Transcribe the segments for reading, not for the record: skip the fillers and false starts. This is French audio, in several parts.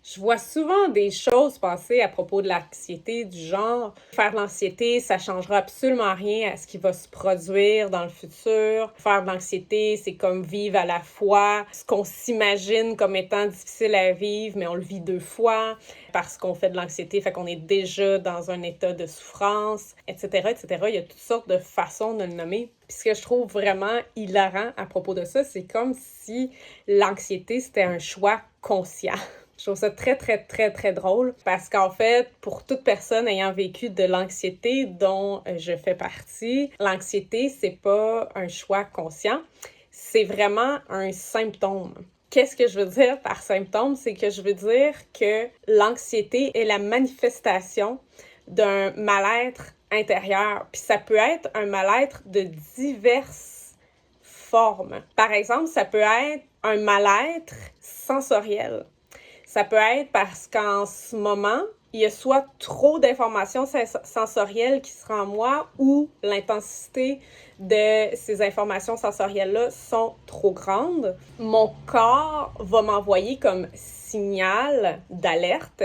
Je vois souvent des choses passer à propos de l'anxiété du genre faire de l'anxiété, ça changera absolument rien à ce qui va se produire dans le futur. Faire de l'anxiété, c'est comme vivre à la fois ce qu'on s'imagine comme étant difficile à vivre, mais on le vit deux fois parce qu'on fait de l'anxiété, fait qu'on est déjà dans un état de souffrance, etc., etc. Il y a toutes sortes de façons de le nommer. Puis ce que je trouve vraiment hilarant à propos de ça, c'est comme si l'anxiété, c'était un choix conscient. Je trouve ça très, très, très, très drôle parce qu'en fait, pour toute personne ayant vécu de l'anxiété dont je fais partie, l'anxiété, c'est pas un choix conscient, c'est vraiment un symptôme. Qu'est-ce que je veux dire par symptôme? C'est que je veux dire que l'anxiété est la manifestation d'un mal-être intérieur. Puis ça peut être un mal-être de diverses formes. Par exemple, ça peut être un mal-être sensoriel. Ça peut être parce qu'en ce moment, il y a soit trop d'informations sensorielles qui se rendent en moi ou l'intensité de ces informations sensorielles-là sont trop grandes. Mon corps va m'envoyer comme signal d'alerte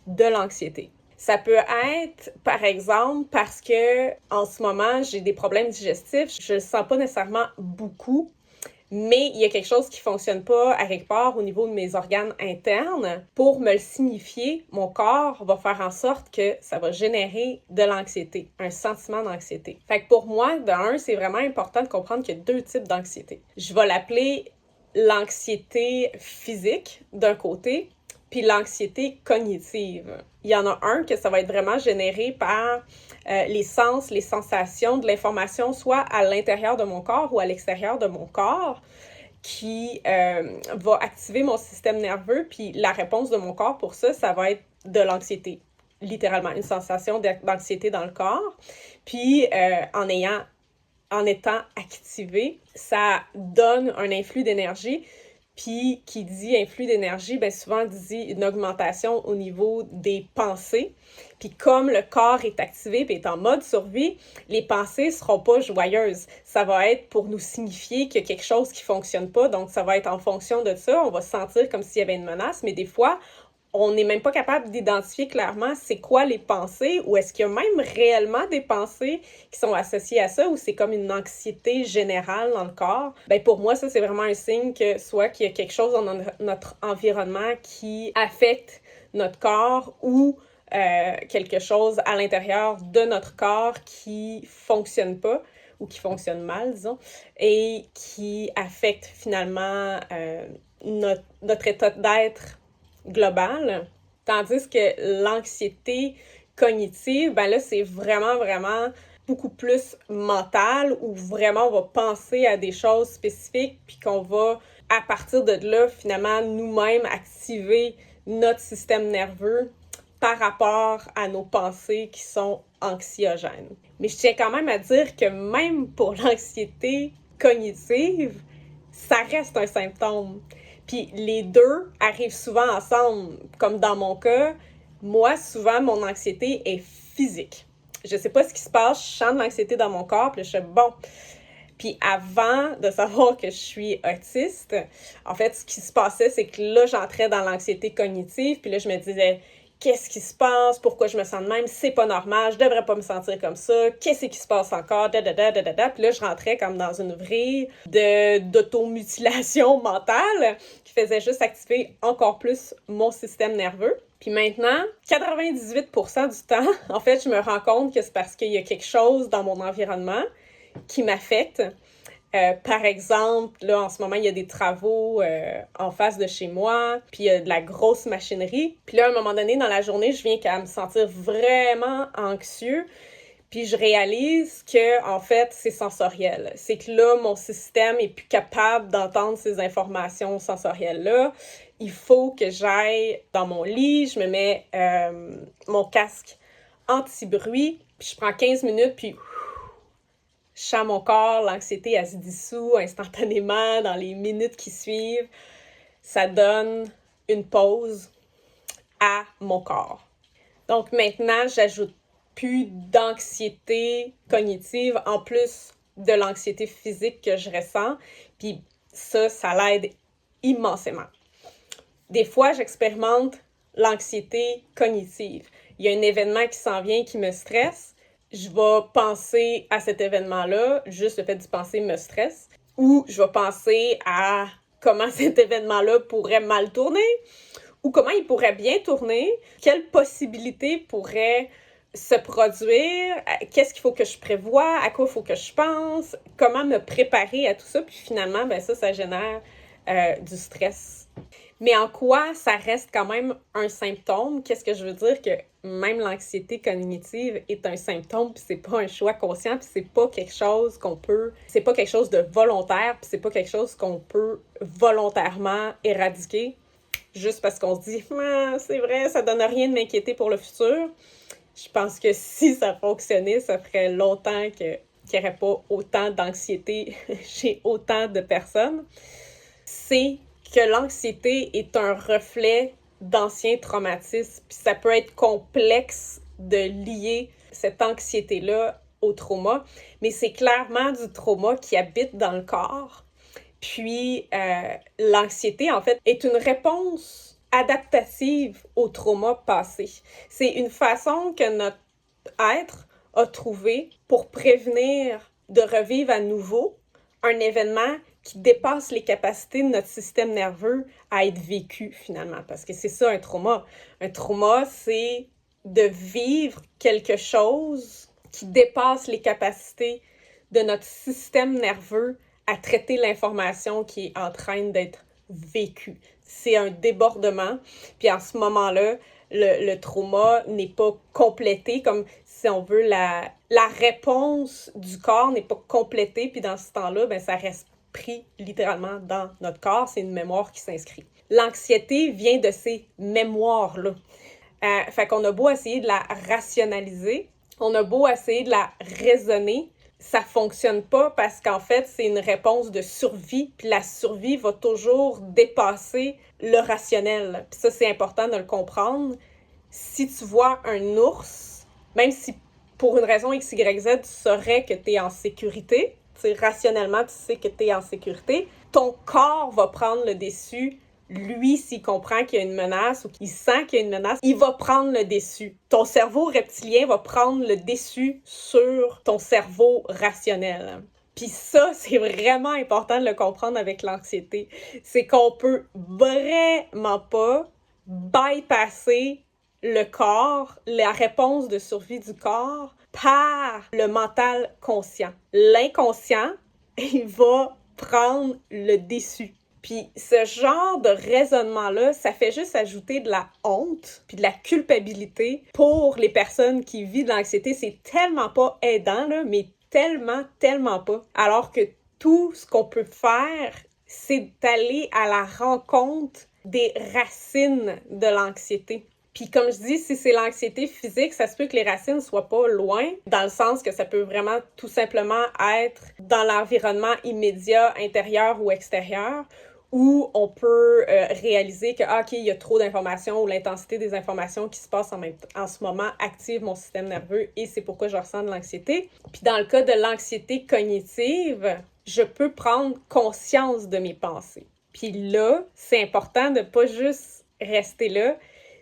de l'anxiété. Ça peut être, par exemple, parce que en ce moment, j'ai des problèmes digestifs. Je le sens pas nécessairement beaucoup, mais il y a quelque chose qui fonctionne pas à quelque part au niveau de mes organes internes. Pour me le signifier, mon corps va faire en sorte que ça va générer de l'anxiété, un sentiment d'anxiété. Fait que pour moi, d'un, c'est vraiment important de comprendre qu'il y a deux types d'anxiété. Je vais l'appeler l'anxiété physique d'un côté, puis l'anxiété cognitive. Il y en a un que ça va être vraiment généré par les sens, les sensations, de l'information, soit à l'intérieur de mon corps ou à l'extérieur de mon corps, qui va activer mon système nerveux, puis la réponse de mon corps pour ça, ça va être de l'anxiété, littéralement, une sensation d'anxiété dans le corps. Puis en étant activé, ça donne un influx d'énergie. Puis, qui dit influx d'énergie, bien souvent dit une augmentation au niveau des pensées. Puis, comme le corps est activé et est en mode survie, les pensées ne seront pas joyeuses. Ça va être pour nous signifier qu'il y a quelque chose qui ne fonctionne pas. Donc, ça va être en fonction de ça. On va se sentir comme s'il y avait une menace, mais des fois, on n'est même pas capable d'identifier clairement c'est quoi les pensées ou est-ce qu'il y a même réellement des pensées qui sont associées à ça ou c'est comme une anxiété générale dans le corps. Ben pour moi, ça, c'est vraiment un signe que soit qu'il y a quelque chose dans notre environnement qui affecte notre corps ou quelque chose à l'intérieur de notre corps qui fonctionne pas ou qui fonctionne mal, disons, et qui affecte finalement notre état d'être global, tandis que l'anxiété cognitive, ben là, c'est vraiment, vraiment beaucoup plus mental, où vraiment on va penser à des choses spécifiques, puis qu'on va, à partir de là, finalement, nous-mêmes activer notre système nerveux par rapport à nos pensées qui sont anxiogènes. Mais je tiens quand même à dire que même pour l'anxiété cognitive, ça reste un symptôme. Puis les deux arrivent souvent ensemble. Comme dans mon cas, moi, souvent, mon anxiété est physique. Je sais pas ce qui se passe, je sens de l'anxiété dans mon corps, puis je suis bon. Puis avant de savoir que je suis autiste, en fait, ce qui se passait, c'est que là, j'entrais dans l'anxiété cognitive, puis là, je me disais, qu'est-ce qui se passe? Pourquoi je me sens de même? C'est pas normal, je devrais pas me sentir comme ça. Qu'est-ce qui se passe encore? Puis là, je rentrais comme dans une vrille d'automutilation mentale qui faisait juste activer encore plus mon système nerveux. Puis maintenant, 98% du temps, en fait, je me rends compte que c'est parce qu'il y a quelque chose dans mon environnement qui m'affecte. Par exemple, là, en ce moment, il y a des travaux en face de chez moi, puis il y a de la grosse machinerie. Puis là, à un moment donné, dans la journée, je viens qu'à me sentir vraiment anxieux. Puis je réalise que, en fait, c'est sensoriel. C'est que là, mon système est plus capable d'entendre ces informations sensorielles-là. Il faut que j'aille dans mon lit, je me mets mon casque anti-bruit, puis je prends 15 minutes, puis je sens mon corps, l'anxiété, elle se dissout instantanément dans les minutes qui suivent. Ça donne une pause à mon corps. Donc maintenant, j'ajoute plus d'anxiété cognitive en plus de l'anxiété physique que je ressens. Puis ça l'aide immensément. Des fois, j'expérimente l'anxiété cognitive. Il y a un événement qui s'en vient qui me stresse. Je vais penser à cet événement-là, juste le fait d'y penser me stresse. Ou je vais penser à comment cet événement-là pourrait mal tourner, ou comment il pourrait bien tourner, quelles possibilités pourraient se produire, qu'est-ce qu'il faut que je prévoie, à quoi il faut que je pense, comment me préparer à tout ça, puis finalement, ça génère du stress. Mais en quoi ça reste quand même un symptôme? Qu'est-ce que je veux dire? Que même l'anxiété cognitive est un symptôme, puis c'est pas un choix conscient, puis c'est pas quelque chose c'est pas quelque chose de volontaire, puis c'est pas quelque chose qu'on peut volontairement éradiquer, juste parce qu'on se dit « c'est vrai, ça donne rien de m'inquiéter pour le futur ». Je pense que si ça fonctionnait, ça ferait longtemps qu'il n'y aurait pas autant d'anxiété chez autant de personnes. C'est que l'anxiété est un reflet d'anciens traumatismes. Puis ça peut être complexe de lier cette anxiété-là au trauma, mais c'est clairement du trauma qui habite dans le corps. Puis l'anxiété, en fait, est une réponse adaptative au trauma passé. C'est une façon que notre être a trouvé pour prévenir de revivre à nouveau un événement qui dépasse les capacités de notre système nerveux à être vécu finalement. Parce que c'est ça un trauma. Un trauma, c'est de vivre quelque chose qui dépasse les capacités de notre système nerveux à traiter l'information qui est en train d'être vécue. C'est un débordement. Puis en ce moment-là, le trauma n'est pas complété, comme si on veut, la réponse du corps n'est pas complétée, puis dans ce temps-là, ça reste pris littéralement dans notre corps, c'est une mémoire qui s'inscrit. L'anxiété vient de ces mémoires-là. Fait qu'on a beau essayer de la rationaliser, on a beau essayer de la raisonner, ça fonctionne pas parce qu'en fait, c'est une réponse de survie, puis la survie va toujours dépasser le rationnel. Puis ça, c'est important de le comprendre. Si tu vois un ours, même si pour une raison X, Y, Z, tu saurais que tu es en sécurité, rationnellement, tu sais que tu es en sécurité, ton corps va prendre le dessus. Lui, s'il comprend qu'il y a une menace ou qu'il sent qu'il y a une menace, il va prendre le dessus. Ton cerveau reptilien va prendre le dessus sur ton cerveau rationnel. Puis ça, c'est vraiment important de le comprendre avec l'anxiété. C'est qu'on peut vraiment pas bypasser le corps, la réponse de survie du corps, par le mental conscient. L'inconscient, il va prendre le dessus. Puis ce genre de raisonnement-là, ça fait juste ajouter de la honte puis de la culpabilité pour les personnes qui vivent de l'anxiété. C'est tellement pas aidant, là, mais tellement pas. Alors que tout ce qu'on peut faire, c'est d'aller à la rencontre des racines de l'anxiété. Puis comme je dis, si c'est l'anxiété physique, ça se peut que les racines soient pas loin, dans le sens que ça peut vraiment tout simplement être dans l'environnement immédiat, intérieur ou extérieur, où on peut réaliser que, OK, il y a trop d'informations ou l'intensité des informations qui se passent en ce moment active mon système nerveux et c'est pourquoi je ressens de l'anxiété. Puis dans le cas de l'anxiété cognitive, je peux prendre conscience de mes pensées. Puis là, c'est important de pas juste rester là.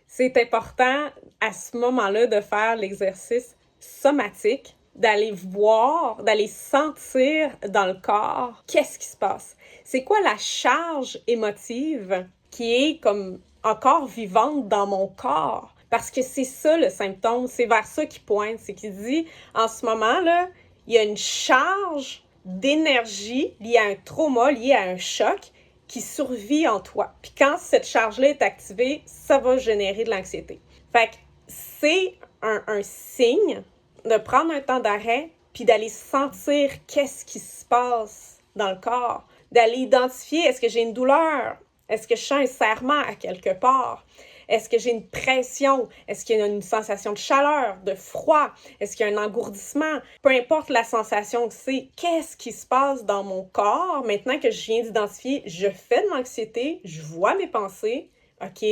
C'est important à ce moment-là de faire l'exercice somatique, d'aller voir, d'aller sentir dans le corps qu'est-ce qui se passe. C'est quoi la charge émotive qui est comme encore vivante dans mon corps? Parce que c'est ça le symptôme, c'est vers ça qu'il pointe. C'est qu'il dit, en ce moment-là, il y a une charge d'énergie liée à un trauma, liée à un choc, qui survit en toi. Puis quand cette charge-là est activée, ça va générer de l'anxiété. Fait que c'est un signe de prendre un temps d'arrêt puis d'aller sentir qu'est-ce qui se passe dans le corps, d'aller identifier est-ce que j'ai une douleur, est-ce que je sens un serrement à quelque part, est-ce que j'ai une pression, est-ce qu'il y a une sensation de chaleur, de froid, est-ce qu'il y a un engourdissement, peu importe la sensation que c'est, qu'est-ce qui se passe dans mon corps maintenant que je viens d'identifier, je fais de l'anxiété, je vois mes pensées, OK?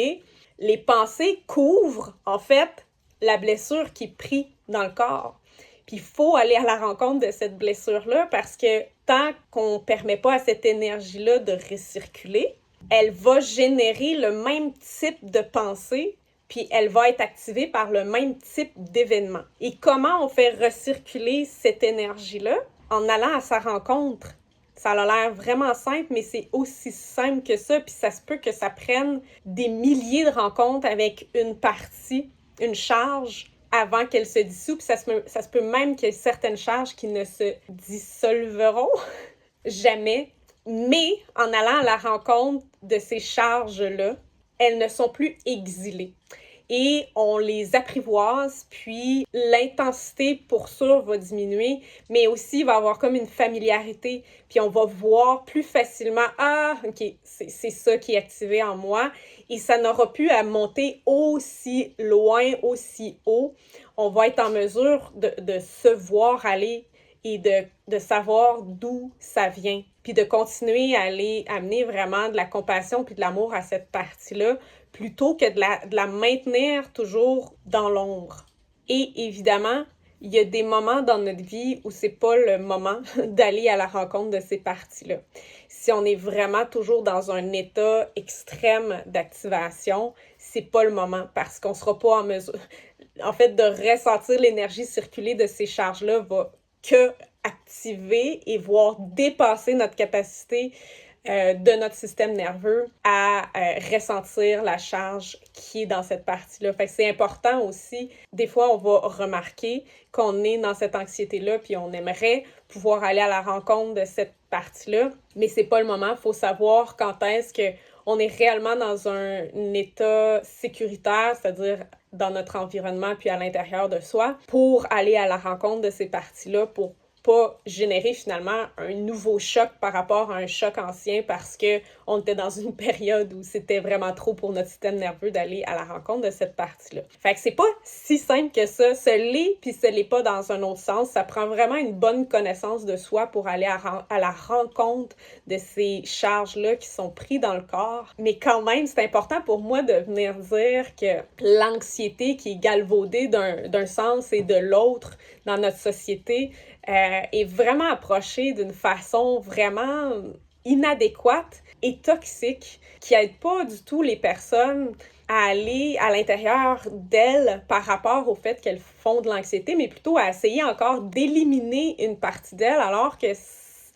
Les pensées couvrent en fait la blessure qui est prise dans le corps. Puis il faut aller à la rencontre de cette blessure-là parce que tant qu'on ne permet pas à cette énergie-là de récirculer, elle va générer le même type de pensée, puis elle va être activée par le même type d'événement. Et comment on fait recirculer cette énergie-là? En allant à sa rencontre. Ça a l'air vraiment simple, mais c'est aussi simple que ça, puis ça se peut que ça prenne des milliers de rencontres avec une partie, une charge, avant qu'elle se dissout, puis ça se peut même qu'il y ait certaines charges qui ne se dissolveront jamais. Mais en allant à la rencontre de ces charges-là, elles ne sont plus exilées. Et on les apprivoise, puis l'intensité pour ça va diminuer, mais aussi il va y avoir comme une familiarité, puis on va voir plus facilement « Ah, ok, c'est ça qui est activé en moi », et ça n'aura plus à monter aussi loin, aussi haut. On va être en mesure de se voir aller et de savoir d'où ça vient, puis de continuer à aller amener vraiment de la compassion puis de l'amour à cette partie-là, plutôt que de la maintenir toujours dans l'ombre. Et évidemment, il y a des moments dans notre vie où c'est pas le moment d'aller à la rencontre de ces parties-là. Si on est vraiment toujours dans un état extrême d'activation, c'est pas le moment parce qu'on sera pas en mesure, en fait, de ressentir l'énergie circuler de ces charges-là va que activer et voire dépasser notre capacité de notre système nerveux à ressentir la charge qui est dans cette partie-là. Fait que c'est important aussi, des fois on va remarquer qu'on est dans cette anxiété-là puis on aimerait pouvoir aller à la rencontre de cette partie-là, mais c'est pas le moment. Il faut savoir quand est-ce qu'on est réellement dans un état sécuritaire, c'est-à-dire dans notre environnement puis à l'intérieur de soi, pour aller à la rencontre de ces parties-là, pour pas générer finalement un nouveau choc par rapport à un choc ancien parce qu'on était dans une période où c'était vraiment trop pour notre système nerveux d'aller à la rencontre de cette partie-là. Fait que c'est pas si simple que ça. Ce l'est, puis ce l'est pas dans un autre sens. Ça prend vraiment une bonne connaissance de soi pour aller à la rencontre de ces charges-là qui sont prises dans le corps. Mais quand même, c'est important pour moi de venir dire que l'anxiété qui est galvaudée d'un sens et de l'autre dans notre société est vraiment approchée d'une façon vraiment inadéquate et toxique qui aide pas du tout les personnes à aller à l'intérieur d'elles par rapport au fait qu'elles font de l'anxiété, mais plutôt à essayer encore d'éliminer une partie d'elles alors que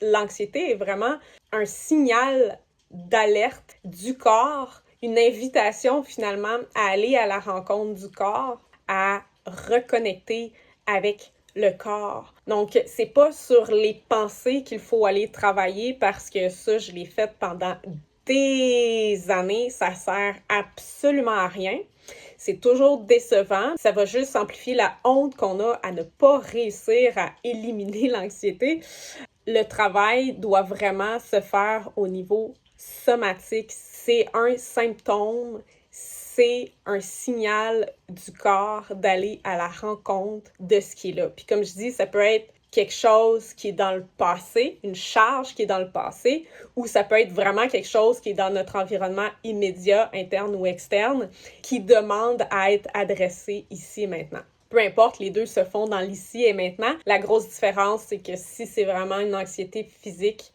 l'anxiété est vraiment un signal d'alerte du corps, une invitation finalement à aller à la rencontre du corps, à reconnecter avec le corps. Donc, c'est pas sur les pensées qu'il faut aller travailler parce que ça, je l'ai fait pendant des années. Ça sert absolument à rien. C'est toujours décevant. Ça va juste amplifier la honte qu'on a à ne pas réussir à éliminer l'anxiété. Le travail doit vraiment se faire au niveau somatique. C'est un symptôme, c'est un signal du corps d'aller à la rencontre de ce qui est là. Puis comme je dis, ça peut être quelque chose qui est dans le passé, une charge qui est dans le passé, ou ça peut être vraiment quelque chose qui est dans notre environnement immédiat, interne ou externe, qui demande à être adressé ici et maintenant. Peu importe, les deux se font dans l'ici et maintenant. La grosse différence, c'est que si c'est vraiment une anxiété physique,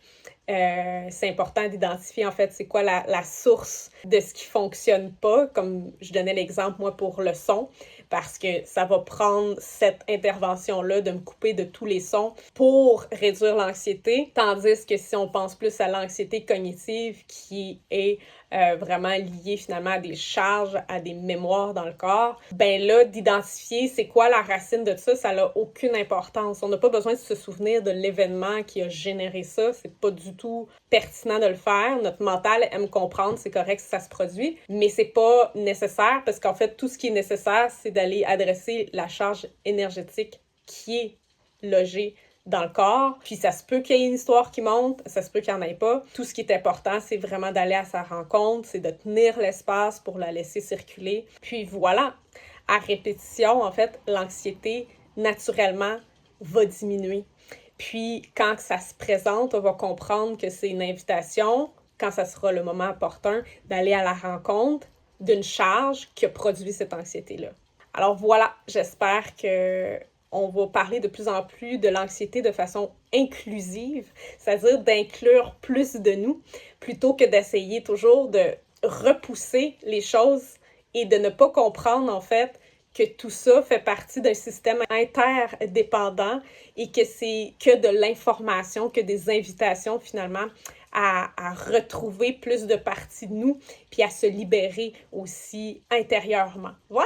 c'est important d'identifier en fait c'est quoi la source de ce qui fonctionne pas, comme je donnais l'exemple moi pour le son, parce que ça va prendre cette intervention-là de me couper de tous les sons pour réduire l'anxiété, tandis que si on pense plus à l'anxiété cognitive qui est vraiment liée finalement à des charges, à des mémoires dans le corps, ben là, d'identifier c'est quoi la racine de ça, ça n'a aucune importance. On n'a pas besoin de se souvenir de l'événement qui a généré ça, c'est pas du tout pertinent de le faire. Notre mental aime comprendre, c'est correct si ça se produit, mais c'est pas nécessaire parce qu'en fait, tout ce qui est nécessaire, c'est d'aller adresser la charge énergétique qui est logée dans le corps, puis ça se peut qu'il y ait une histoire qui monte, ça se peut qu'il n'y en ait pas. Tout ce qui est important, c'est vraiment d'aller à sa rencontre, c'est de tenir l'espace pour la laisser circuler. Puis voilà, à répétition, en fait, l'anxiété, naturellement, va diminuer. Puis quand ça se présente, on va comprendre que c'est une invitation, quand ça sera le moment opportun, d'aller à la rencontre d'une charge qui a produit cette anxiété-là. Alors voilà, j'espère que on va parler de plus en plus de l'anxiété de façon inclusive, c'est-à-dire d'inclure plus de nous, plutôt que d'essayer toujours de repousser les choses et de ne pas comprendre, en fait, que tout ça fait partie d'un système interdépendant et que c'est que de l'information, que des invitations finalement à retrouver plus de parties de nous, puis à se libérer aussi intérieurement. Voilà!